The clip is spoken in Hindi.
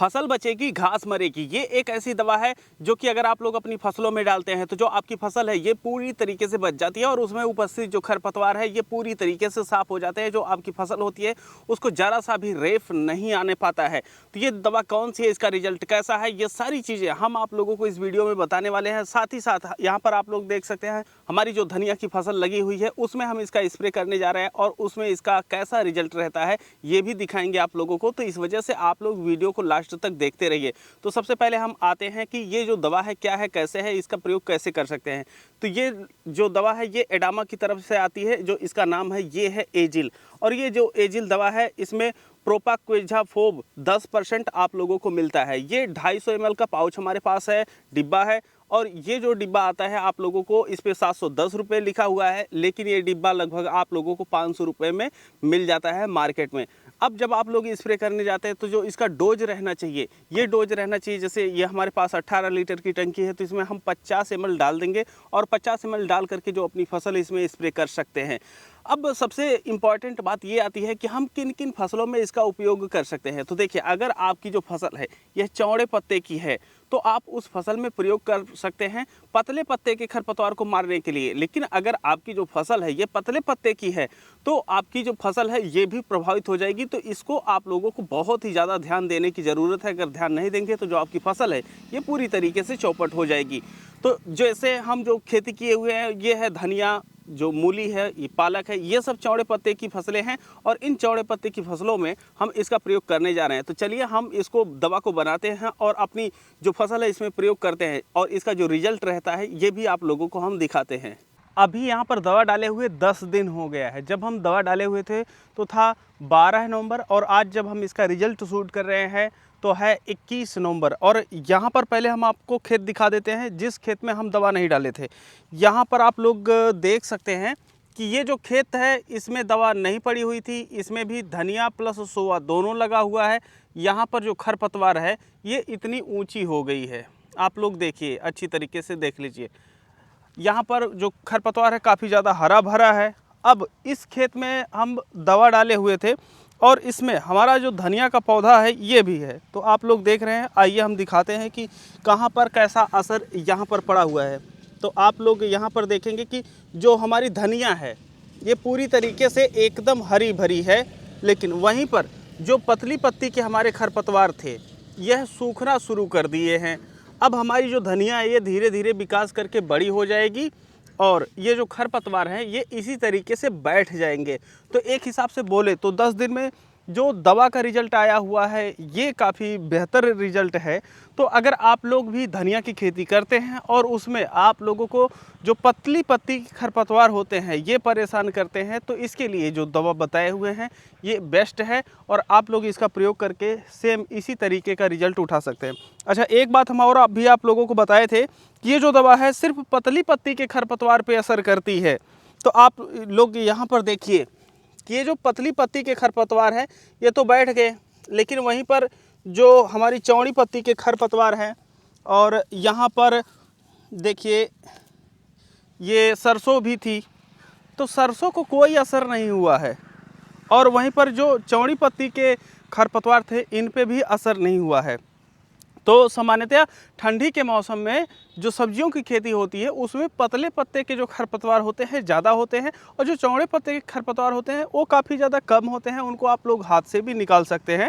फसल बचेगी घास मरेगी, ये एक ऐसी दवा है जो कि अगर आप लोग अपनी फसलों में डालते हैं तो जो आपकी फसल है ये पूरी तरीके से बच जाती है और उसमें उपस्थित जो खरपतवार है ये पूरी तरीके से साफ हो जाते हैं। जो आपकी फसल होती है उसको ज़रा सा भी रेफ नहीं आने पाता है। तो ये दवा कौन सी है, इसका रिजल्ट कैसा है, ये सारी चीज़ें हम आप लोगों को इस वीडियो में बताने वाले हैं। साथ ही साथ यहाँ पर आप लोग देख सकते हैं हमारी जो धनिया की फसल लगी हुई है उसमें हम इसका स्प्रे करने जा रहे हैं और उसमें इसका कैसा रिजल्ट रहता है ये भी दिखाएंगे आप लोगों को। तो इस वजह से आप लोग वीडियो को लास्ट तक देखते रहिए। तो सबसे पहले हम आते हैं कि ये जो दवा है क्या है, कैसे है, इसका प्रयोग कैसे कर सकते हैं। तो ये जो दवा है ये एडामा की तरफ से आती है, जो इसका नाम है ये है एजिल। और ये जो एजिल दवा है इसमें प्रोपाक्विजाफोब 10% आप लोगों को मिलता है। ये 250 ml का पाउच हमारे पास है, डिब्बा है। और ये जो डिब्बा आता है आप लोगों को इस पे 710 रुपये लिखा हुआ है, लेकिन ये डिब्बा लगभग आप लोगों को 500 रुपये में मिल जाता है मार्केट में। अब जब आप लोग स्प्रे करने जाते हैं तो जो इसका डोज रहना चाहिए, ये डोज रहना चाहिए, जैसे ये हमारे पास 18 लीटर की टंकी है तो इसमें हम 50 ml डाल देंगे और 50 ml डाल करके जो अपनी फसल इसमें स्प्रे कर सकते हैं। अब सबसे इम्पॉर्टेंट बात ये आती है कि हम किन किन फसलों में इसका उपयोग कर सकते हैं। तो देखिए, अगर आपकी जो फसल है यह चौड़े पत्ते की है तो आप उस फसल में प्रयोग कर सकते हैं पतले पत्ते के खरपतवार को मारने के लिए। लेकिन अगर आपकी जो फसल है ये पतले पत्ते की है तो आपकी जो फसल है ये भी प्रभावित हो जाएगी। तो इसको आप लोगों को बहुत ही ज़्यादा ध्यान देने की ज़रूरत है। अगर ध्यान नहीं देंगे तो जो आपकी फसल है ये पूरी तरीके से चौपट हो जाएगी। तो जैसे हम जो खेती किए हुए हैं ये है धनिया, जो मूली है, ये पालक है, ये सब चौड़े पत्ते की फसलें हैं और इन चौड़े पत्ते की फसलों में हम इसका प्रयोग करने जा रहे हैं। तो चलिए हम इसको दवा को बनाते हैं और अपनी जो फसल है इसमें प्रयोग करते हैं और इसका जो रिजल्ट रहता है ये भी आप लोगों को हम दिखाते हैं। अभी यहाँ पर दवा डाले हुए 10 दिन हो गया है। जब हम दवा डाले हुए थे तो था 12 नवंबर और आज जब हम इसका रिजल्ट शूट कर रहे हैं तो है 21 नवंबर। और यहाँ पर पहले हम आपको खेत दिखा देते हैं जिस खेत में हम दवा नहीं डाले थे। यहाँ पर आप लोग देख सकते हैं कि ये जो खेत है इसमें दवा नहीं पड़ी हुई थी, इसमें भी धनिया प्लस सोआ दोनों लगा हुआ है। यहाँ पर जो खरपतवार है ये इतनी ऊंची हो गई है, आप लोग देखिए, अच्छी तरीके से देख लीजिए। यहाँ पर जो खरपतवार है काफ़ी ज़्यादा हरा भरा है। अब इस खेत में हम दवा डाले हुए थे और इसमें हमारा जो धनिया का पौधा है ये भी है। तो आप लोग देख रहे हैं, आइए हम दिखाते हैं कि कहाँ पर कैसा असर यहाँ पर पड़ा हुआ है। तो आप लोग यहाँ पर देखेंगे कि जो हमारी धनिया है ये पूरी तरीके से एकदम हरी भरी है, लेकिन वहीं पर जो पतली पत्ती के हमारे खरपतवार थे यह सूखना शुरू कर दिए हैं। अब हमारी जो धनिया है ये धीरे धीरे विकास करके बड़ी हो जाएगी और ये जो खरपतवार हैं ये इसी तरीके से बैठ जाएंगे। तो एक हिसाब से बोले तो 10 दिन में जो दवा का रिजल्ट आया हुआ है ये काफ़ी बेहतर रिजल्ट है। तो अगर आप लोग भी धनिया की खेती करते हैं और उसमें आप लोगों को जो पतली पत्ती खरपतवार होते हैं ये परेशान करते हैं तो इसके लिए जो दवा बताए हुए हैं ये बेस्ट है और आप लोग इसका प्रयोग करके सेम इसी तरीके का रिजल्ट उठा सकते हैं। अच्छा, एक बात हम और अभी आप लोगों को बताए थे कि ये जो दवा है सिर्फ पतली पत्ती के खरपतवार पे असर करती है। तो आप लोग यहाँ पर देखिए कि ये जो पतली पत्ती के खरपतवार है ये तो बैठ गए, लेकिन वहीं पर जो हमारी चौड़ी पत्ती के खरपतवार हैं और यहाँ पर देखिए ये सरसों भी थी तो सरसों को कोई असर नहीं हुआ है और वहीं पर जो चौड़ी पत्ती के खरपतवार थे इन पे भी असर नहीं हुआ है। तो सामान्यतः ठंडी के मौसम में जो सब्जियों की खेती होती है उसमें पतले पत्ते के जो खरपतवार होते हैं ज़्यादा होते हैं और जो चौड़े पत्ते के खरपतवार होते हैं वो काफ़ी ज़्यादा कम होते हैं, उनको आप लोग हाथ से भी निकाल सकते हैं।